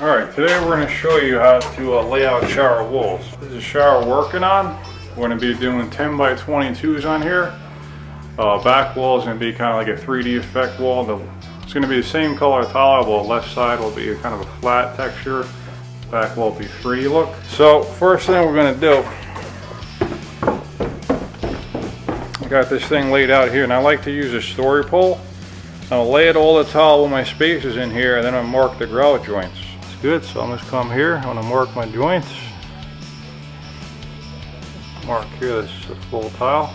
Alright, today we're going to show you how to lay out shower walls. This is a shower we're working on. We're going to be doing 10 by 22s on here. Back wall is going to be kind of like a 3D effect wall. It's going to be the same color tile, but the left side will be kind of a flat texture. Back wall will be 3D look. So first thing we're going to do, I got this thing laid out here, and I like to use a story pole. I'll lay it all the tile with my spaces in here, and then I'll mark the grout joints. It's good, so I'm just come here, I'm going to mark my joints. Mark here, this is the full tile.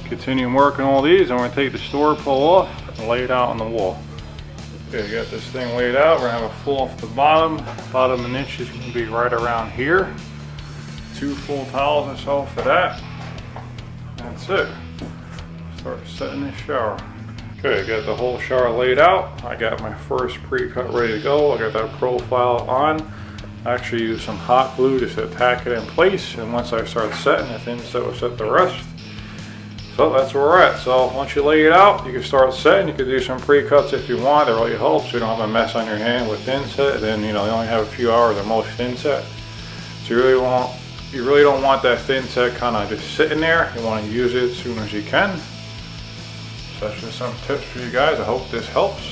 Continue working all these, and we're going to take the story pole off and lay it out on the wall. Okay, you got this thing laid out. We're going to have a full off the bottom. Bottom an inch is going to be right around here. 2 full tiles or so for that. That's it. Start setting this shower. Okay, I got the whole shower laid out. I got my first pre-cut ready to go. I got that profile on. I actually used some hot glue just to tack it in place, and once I start setting, the thin set will set the rest. So that's where we're at. So once you lay it out, you can start setting. You can do some pre-cuts if you want. It really helps. You don't have a mess on your hand with thin set. Then you only have a few hours at most thin set. So you really don't want that thin set kind of just sitting there. You want to use it as soon as you can. So that's just some tips for you guys. I hope this helps.